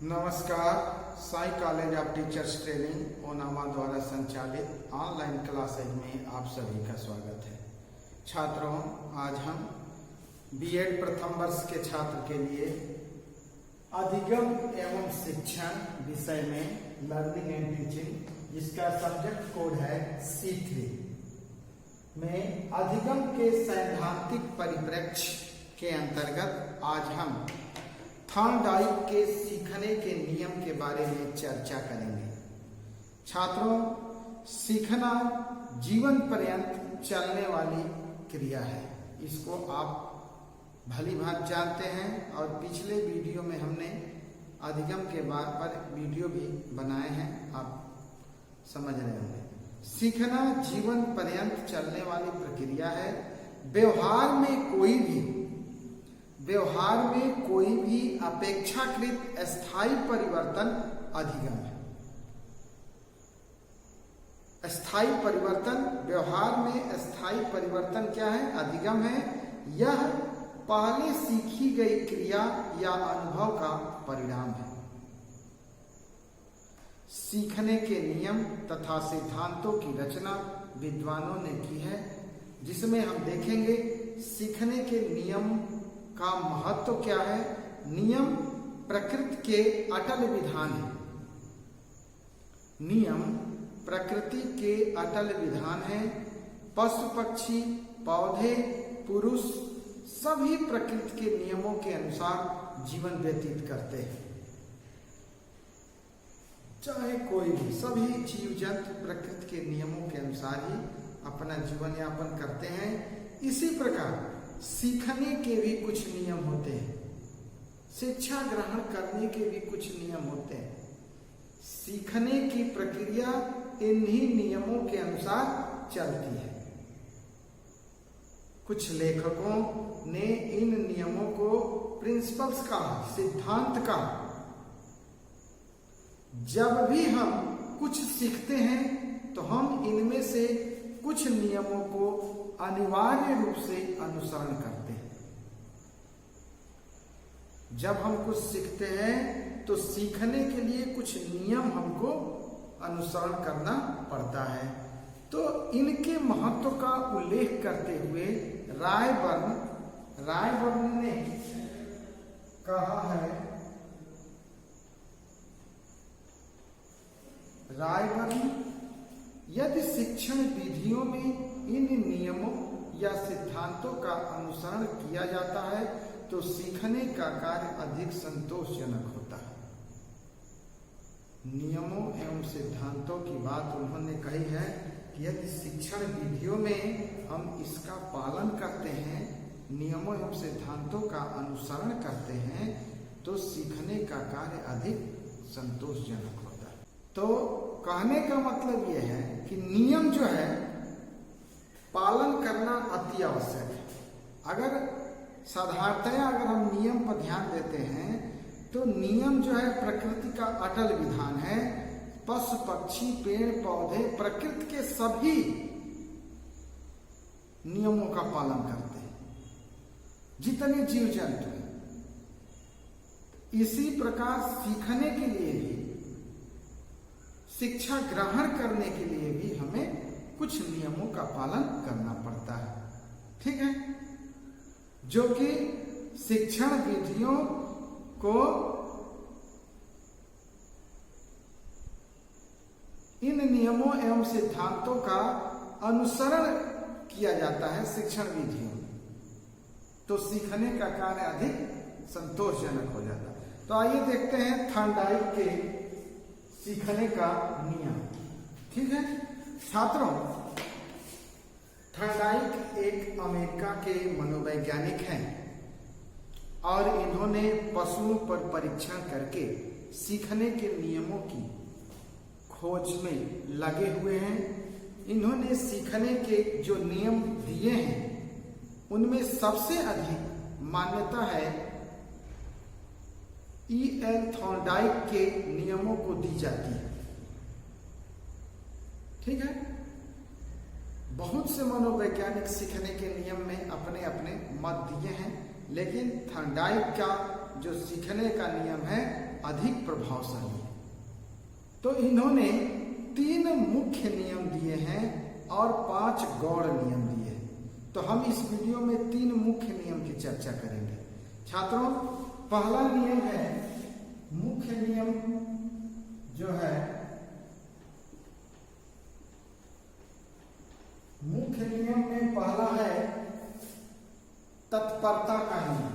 नमस्कार। Sai college of teachers training ओनामा द्वारा संचालित ऑनलाइन क्लासेज में आप सभी का स्वागत है। छात्रों, आज हम बीएड प्रथम वर्ष के छात्र के लिए अधिगम एवं शिक्षण विषय में लर्निंग एंड टीचिंग, जिसका सब्जेक्ट कोड है C3 में अधिगम के सैद्धांतिक परिप्रेक्ष्य के अंतर्गत आज हम थॉर्नडाइक के सीखने के नियम के बारे में चर्चा करेंगे। छात्रों, सीखना जीवन पर्यंत चलने वाली क्रिया है। इसको आप भली भांति जानते हैं और पिछले वीडियो में हमने अधिगम के बारे पर वीडियो भी बनाए हैं, आप समझ रहे होंगे। सीखना जीवन पर्यंत चलने वाली प्रक्रिया है। व्यवहार में कोई भी अपेक्षाकृत स्थायी परिवर्तन अधिगम है। स्थायी परिवर्तन, व्यवहार में स्थायी परिवर्तन क्या है? अधिगम है। यह पहले सीखी गई क्रिया या अनुभव का परिणाम है। सीखने के नियम तथा सिद्धांतों की रचना विद्वानों ने की है, जिसमें हम देखेंगे सीखने के नियम का महत्व क्या है। नियम प्रकृति के अटल विधान है। नियम प्रकृति के अटल विधान है। पशु पक्षी पौधे पुरुष सभी प्रकृति के नियमों के अनुसार जीवन व्यतीत करते हैं। चाहे कोई भी, सभी जीव जंतु प्रकृति के नियमों के अनुसार ही अपना जीवन यापन करते हैं। इसी प्रकार सीखने के भी कुछ नियम होते हैं। शिक्षा ग्रहण करने के भी कुछ नियम होते हैं। सीखने की प्रक्रिया इन्हीं नियमों के अनुसार चलती है। कुछ लेखकों ने इन नियमों को प्रिंसिपल्स का, सिद्धांत का। जब भी हम कुछ सीखते हैं तो हम इनमें से कुछ नियमों को अनिवार्य रूप से अनुसरण करते हैं। जब हम कुछ सीखते हैं तो सीखने के लिए कुछ नियम हमको अनुसरण करना पड़ता है। तो इनके महत्व का उल्लेख करते हुए रायबर्न ने कहा है, यदि शिक्षण विधियों में इन नियमों या सिद्धांतों का अनुसरण किया जाता है तो सीखने का कार्य अधिक संतोषजनक होता है। नियमों एवं सिद्धांतों की बात उन्होंने कही है कि यदि शिक्षण विधियों में हम इसका पालन करते हैं, नियमों एवं सिद्धांतों का अनुसरण करते हैं, तो सीखने का कार्य अधिक संतोषजनक होता है। तो कहने का मतलब यह है कि नियम जो है पालन करना अति आवश्यक है। अगर साधारणतया अगर हम नियम पर ध्यान देते हैं तो नियम जो है प्रकृति का अटल विधान है। पशु पक्षी पेड़ पौधे प्रकृति के सभी नियमों का पालन करते हैं, जितने जीव जंतु हैं। इसी प्रकार सीखने के लिए भी, शिक्षा ग्रहण करने के लिए भी हमें कुछ नियमों का पालन करना पड़ता है। ठीक है, जो कि शिक्षण विधियों को इन नियमों एवं सिद्धांतों का अनुसरण किया जाता है शिक्षण विधियों में, तो सीखने का कार्य अधिक संतोषजनक हो जाता है। तो आइए देखते हैं थॉर्नडाइक के सीखने का नियम। ठीक है छात्रों, थॉर्नडाइक एक अमेरिका के मनोवैज्ञानिक हैं और इन्होंने पशुओं पर परीक्षण करके सीखने के नियमों की खोज में लगे हुए हैं। इन्होंने सीखने के जो नियम दिए हैं उनमें सबसे अधिक मान्यता है E.L. थॉर्नडाइक के नियमों को दी जाती है। ठीक है, बहुत से मनोवैज्ञानिक सीखने के नियम में अपने अपने मत दिए हैं, लेकिन थॉर्नडाइक का जो सीखने का नियम है अधिक प्रभावशाली है। तो इन्होंने 3 मुख्य नियम दिए हैं और 5 गौड़ नियम दिए हैं। तो हम इस वीडियो में 3 मुख्य नियम की चर्चा करेंगे। छात्रों, पहला नियम है, मुख्य नियम जो है, मुख्य नियम में पहला है तत्परता का नियम।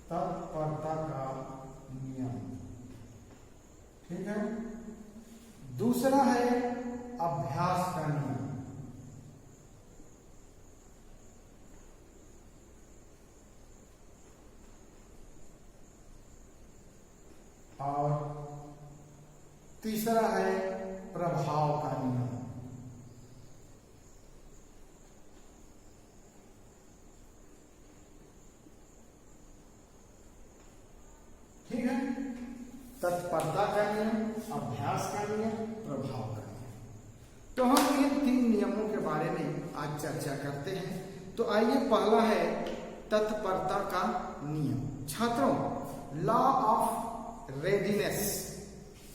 तत्परता का नियम, ठीक है। दूसरा है अभ्यास का नियम। और तीसरा है प्रभाव का नियम। ठीक है, तत्परता का नियम, अभ्यास का नियम, प्रभाव का नियम। तो हम इन 3 नियमों के बारे में आज चर्चा करते हैं। तो आइए, पहला है तत्परता का नियम। छात्रों, लॉ ऑफ रेडीनेस,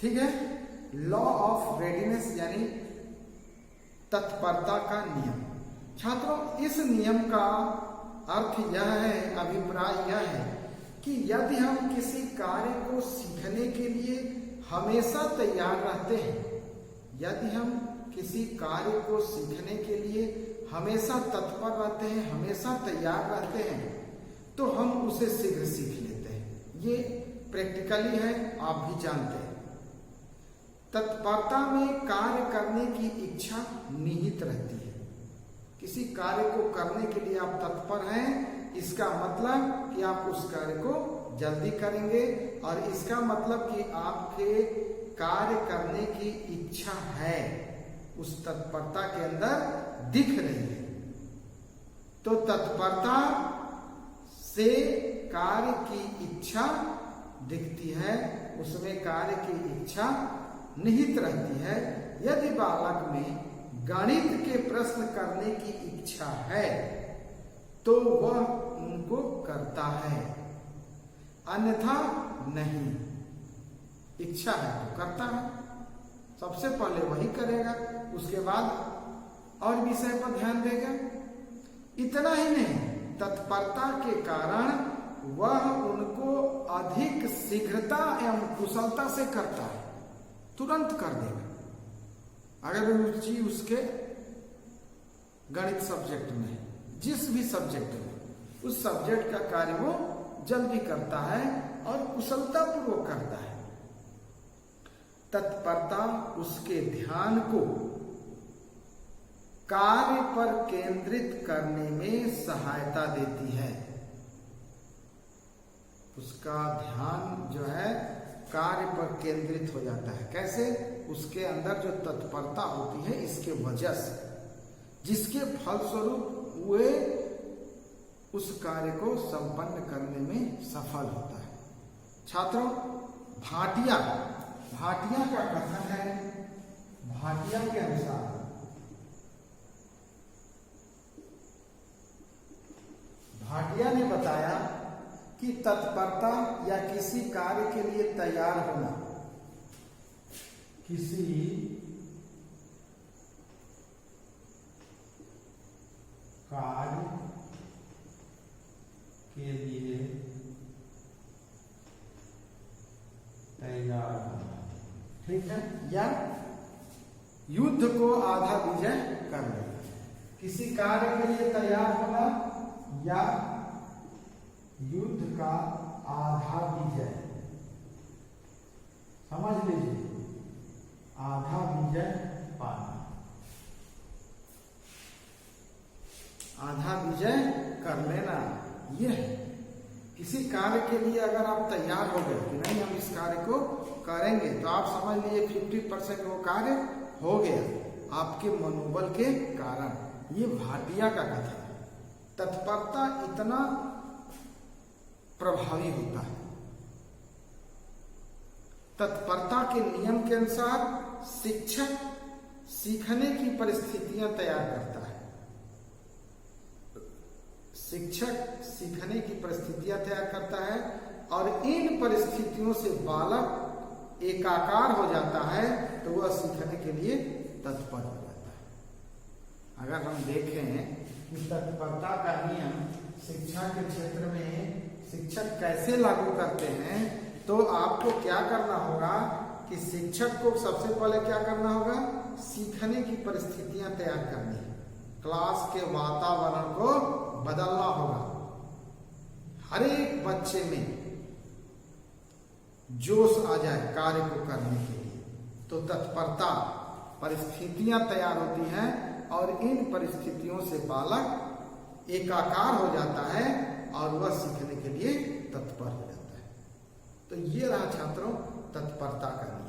ठीक है, लॉ ऑफ रेडीनेस यानी तत्परता का नियम। छात्रों, इस नियम का अर्थ यह है, अभिप्राय यह है कि यदि हम किसी कार्य को सीखने के लिए हमेशा तैयार रहते हैं, यदि हम किसी कार्य को सीखने के लिए हमेशा तत्पर रहते हैं, हमेशा तैयार रहते हैं, तो हम उसे शीघ्र सीख लेते हैं। ये प्रैक्टिकली है, आप भी जानते हैं। तत्परता में कार्य करने की इच्छा निहित रहती है। किसी कार्य को करने के लिए आप तत्पर हैं, इसका मतलब कि आप उस कार्य को जल्दी करेंगे, और इसका मतलब कि आपके कार्य करने की इच्छा है, उस तत्परता के अंदर दिख रही है। तो तत्परता से कार्य की इच्छा दिखती है, उसमें कार्य की इच्छा निहित रहती है। यदि बालक में गणित के प्रश्न करने की इच्छा है तो वह उनको करता है, अन्यथा नहीं। इच्छा है तो करता है, सबसे पहले वही करेगा, उसके बाद और विषय पर ध्यान देगा। इतना ही नहीं, तत्परता के कारण वह उनको अधिक शीघ्रता एवं कुशलता से करता है, तुरंत कर देगा। अगर रुचि उसके गणित सब्जेक्ट में है, जिस भी सब्जेक्ट में, उस सब्जेक्ट का कार्य वो जल्दी करता है और कुशलता पूर्वक करता है। तत्परता उसके ध्यान को कार्य पर केंद्रित करने में सहायता देती है। उसका ध्यान जो है कार्य पर केंद्रित हो जाता है। कैसे? उसके अंदर जो तत्परता होती है, इसके वजह से, जिसके फलस्वरूप वे उस कार्य को संपन्न करने में सफल होता है। छात्रों, भाटिया का कथन है, भाटिया के अनुसार भाटिया ने बताया कि तत्परता या किसी कार्य के लिए तैयार होना, किसी कार्य के लिए तैयार होना, ठीक है, या युद्ध को आधा विजय कर लेना। किसी कार्य के लिए तैयार होना या युद्ध का आधा विजय, समझ लीजिए, आधा विजय पाना, आधा विजय कर लेना, यह है। किसी कार्य के लिए अगर आप तैयार हो गए कि नहीं, हम इस कार्य को करेंगे, तो आप समझ लीजिए 50% वो कार्य हो गया आपके मनोबल के कारण। ये भाटिया का कथन है। तत्परता इतना प्रभावी होता है। तत्परता के नियम के अनुसार शिक्षक सीखने की परिस्थितियां तैयार करता है। शिक्षक सीखने की परिस्थितियां तैयार करता है और इन परिस्थितियों से बालक एकाकार हो जाता है तो वह सीखने के लिए तत्पर हो जाता है। अगर हम देखें कि तत्परता का नियम शिक्षा के क्षेत्र में शिक्षक कैसे लागू करते हैं, तो आपको क्या करना होगा कि शिक्षक को सबसे पहले क्या करना होगा, सीखने की परिस्थितियां तैयार करनी है। क्लास के वातावरण को बदलना होगा। हर एक बच्चे में जोश आ जाए कार्य को करने के लिए, तो तत्परता परिस्थितियां तैयार होती हैं और इन परिस्थितियों से बालक एकाकार हो जाता है और वह सीखने के लिए तत्पर हो जाता है। तो ये रहा छात्रों तत्परता का नियम।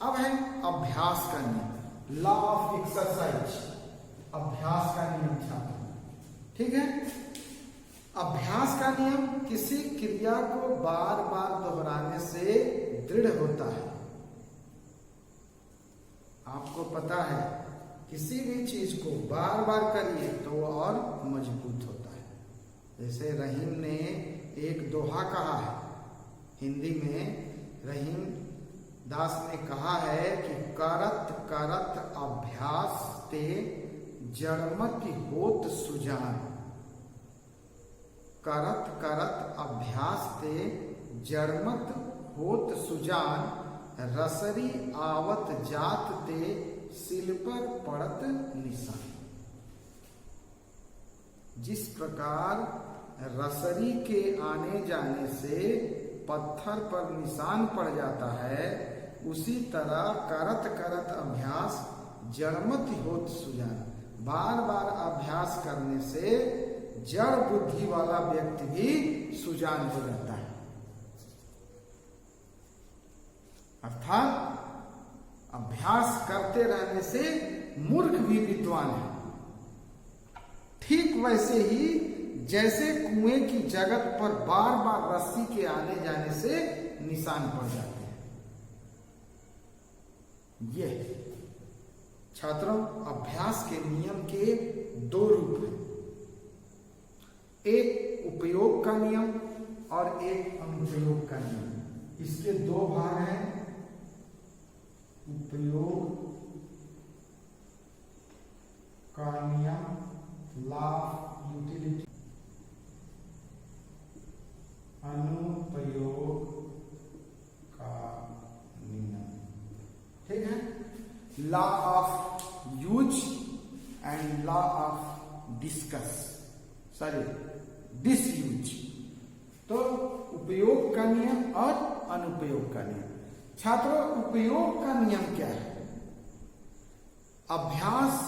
अब है अभ्यास का नियम, लॉ ऑफ एक्सरसाइज, अभ्यास का नियम छात्रों। ठीक है, अभ्यास का नियम किसी क्रिया को बार बार दोहराने से दृढ़ होता है। आपको पता है किसी भी चीज को बार बार करिए तो वो और मजबूत होता है। जैसे रहीम ने एक दोहा कहा है, हिंदी में रहीम दास ने कहा है कि करत करत अभ्यास ते जड़मति होत सुजान। करत करत अभ्यास ते जड़मत होत सुजान, रसरी आवत जात ते सिल पर पड़त निशान। जिस प्रकार रसरी के आने जाने से पत्थर पर निशान पड़ जाता है, उसी तरह करत करत अभ्यास जड़मति होत सुजान। बार बार अभ्यास करने से जड़ बुद्धि वाला व्यक्ति भी सुजान हो जाता है, अर्थात अभ्यास करते रहने से मूर्ख भी विद्वान है। ठीक वैसे ही जैसे कुएं की जगत पर बार बार रस्सी के आने जाने से निशान पड़ जाते हैं। ये छात्रों अभ्यास के नियम के दो रूप हैं, एक उपयोग का नियम और एक अनुप्रयोग का नियम। इसके दो भाग हैं, उपयोग का नियम, लॉ ऑफ यूटिलिटी, अनुप्रयोग का नियम। ठीक है, law of use and law of disuse. तो उपयोग का नियम और अनुपयोग का नियम। छात्रों उपयोग का नियम क्या है? अभ्यास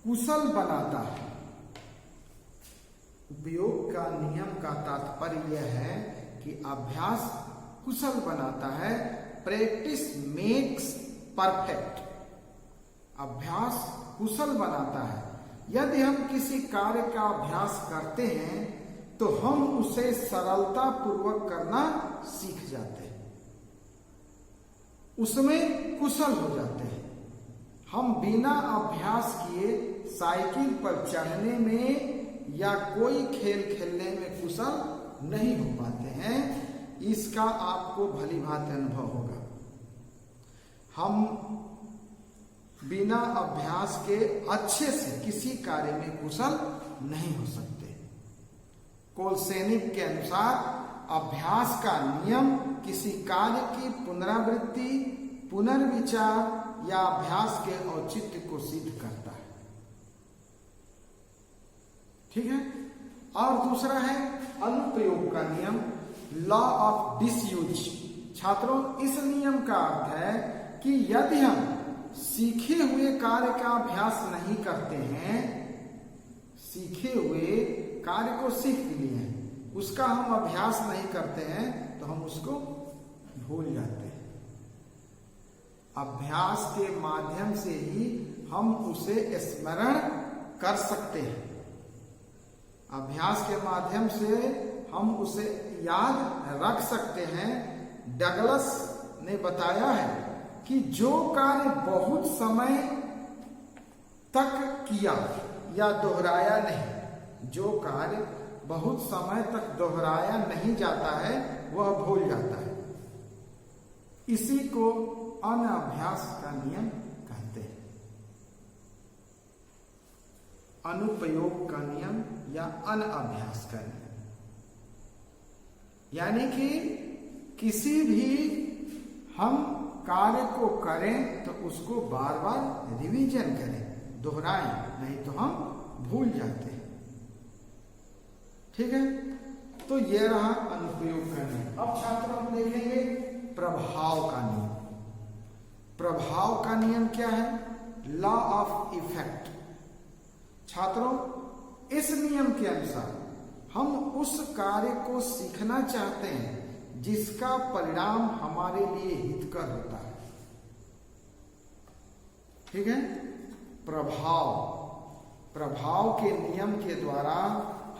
कुशल बनाता है। उपयोग का नियम का तात्पर्य यह है कि अभ्यास कुशल बनाता है। Practice makes perfect. अभ्यास कुशल बनाता है। यदि हम किसी कार्य का अभ्यास करते हैं तो हम उसे सरलता पूर्वक करना सीख जाते हैं, उसमें कुशल हो जाते हैं। हम बिना अभ्यास किए साइकिल पर चढ़ने में या कोई खेल खेलने में कुशल नहीं हो पाते हैं। इसका आपको भली भांति अनुभव होगा। हम बिना अभ्यास के अच्छे से किसी कार्य में कुशल नहीं हो सकते। कोलसेनिक के अनुसार अभ्यास का नियम किसी कार्य की पुनरावृत्ति, पुनर्विचार या अभ्यास के औचित्य को सिद्ध करता है। ठीक है, और दूसरा है अनुप्रयोग का नियम, लॉ ऑफ डिसयूज। छात्रों इस नियम का अर्थ है कि यदि हम सीखे हुए कार्य का अभ्यास नहीं करते हैं, सीखे हुए कार्य को सीख लिए हैं, उसका हम अभ्यास नहीं करते हैं तो हम उसको भूल जाते हैं। अभ्यास के माध्यम से ही हम उसे स्मरण कर सकते हैं। अभ्यास के माध्यम से हम उसे याद रख सकते हैं। डगलस ने बताया है कि जो कार्य बहुत समय तक किया या दोहराया नहीं, जो कार्य बहुत समय तक दोहराया नहीं जाता है वह भूल जाता है। इसी को अनअभ्यास का नियम कहते हैं। अनुपयोग का नियम या अनअभ्यास का नियम, यानी कि किसी भी हम कार्य को करें तो उसको बार बार रिवीजन करें, दोहराएं, नहीं तो हम भूल जाते हैं। ठीक है, तो ये रहा अनुपयोग का नियम। अब छात्रों हम देखेंगे प्रभाव का नियम। प्रभाव का नियम क्या है? Law of effect. छात्रों, इस नियम के अनुसार हम उस कार्य को सीखना चाहते हैं जिसका परिणाम हमारे लिए हितकर होता है। ठीक है, प्रभाव के नियम के द्वारा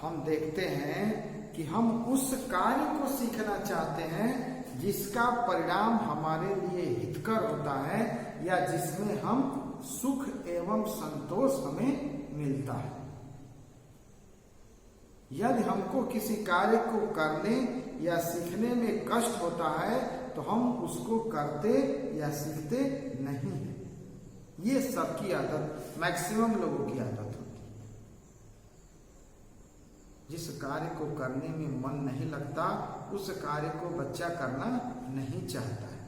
हम देखते हैं कि हम उस कार्य को सीखना चाहते हैं जिसका परिणाम हमारे लिए हितकर होता है या जिसमें हम सुख एवं संतोष हमें मिलता है। यदि हमको किसी कार्य को करने या सीखने में कष्ट होता है तो हम उसको करते या सीखते नहीं हैं। ये सबकी आदत, मैक्सिमम लोगों की आदत होती है। जिस कार्य को करने में मन नहीं लगता उस कार्य को बच्चा करना नहीं चाहता है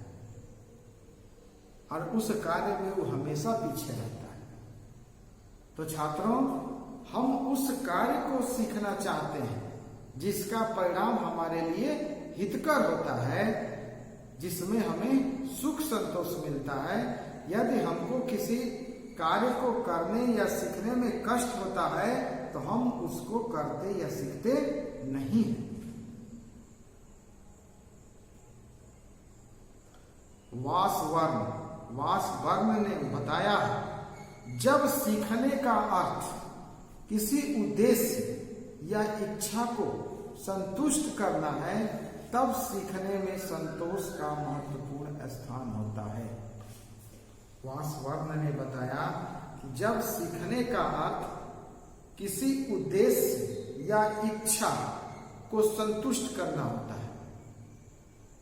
और उस कार्य में वो हमेशा पीछे रहता है। तो छात्रों, हम उस कार्य को सीखना चाहते हैं जिसका परिणाम हमारे लिए हितकर होता है, जिसमें हमें सुख संतोष मिलता है। यदि हमको किसी कार्य को करने या सीखने में कष्ट होता है तो हम उसको करते या सीखते नहीं हैं। वासवर्ण ने बताया, जब सीखने का अर्थ किसी उद्देश्य या इच्छा को संतुष्ट करना है तब सीखने में संतोष का महत्वपूर्ण स्थान होता है। वासवर्ण ने बताया कि जब सीखने का अर्थ किसी उद्देश्य या इच्छा को संतुष्ट करना होता है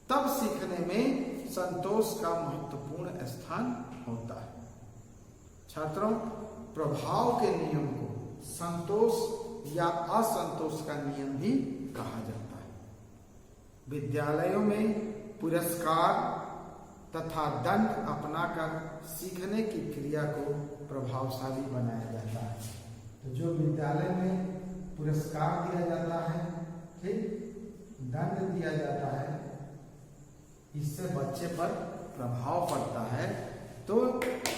तब सीखने में संतोष का महत्वपूर्ण स्थान होता है। छात्रों, प्रभाव के नियम को संतोष या असंतोष का नियम भी कहा जाता है। विद्यालयों में पुरस्कार तथा दंड अपनाकर सीखने की क्रिया को प्रभावशाली बनाया जाता है। तो जो विद्यालय में पुरस्कार दिया जाता है, ठीक, दंड दिया जाता है, इससे बच्चे पर प्रभाव पड़ता है। तो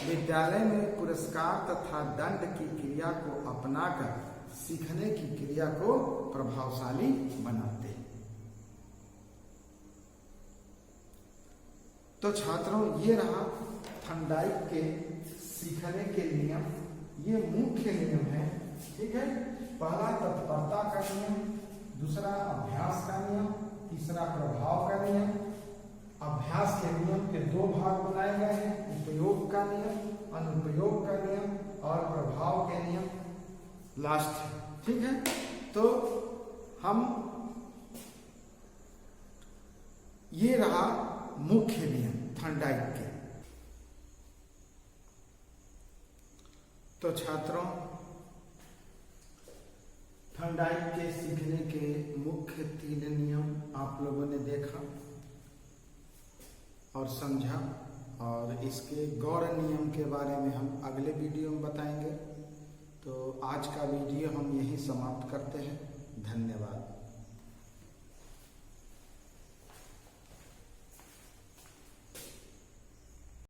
विद्यालय में पुरस्कार तथा दंड की क्रिया को अपनाकर सीखने की क्रिया को प्रभावशाली बनाते हैं। तो छात्रों, ये रहा थॉर्नडाइक के सीखने के नियम। ये मुख्य नियम है। ठीक है, पहला तत्परता का नियम, दूसरा अभ्यास का नियम, तीसरा प्रभाव का नियम। अभ्यास के नियम के दो भाग बनाए गए हैं, उपयोग का नियम, अनुपयोग का नियम और प्रभाव के नियम लास्ट। ठीक है, तो हम ये रहा मुख्य नियम थॉर्नडाइक के। तो छात्रों, थॉर्नडाइक के सीखने के मुख्य 3 नियम आप लोगों ने देखा और समझा, और इसके गौड़ नियम के बारे में हम अगले वीडियो में बताएंगे। तो आज का वीडियो हम यहीं समाप्त करते हैं। धन्यवाद।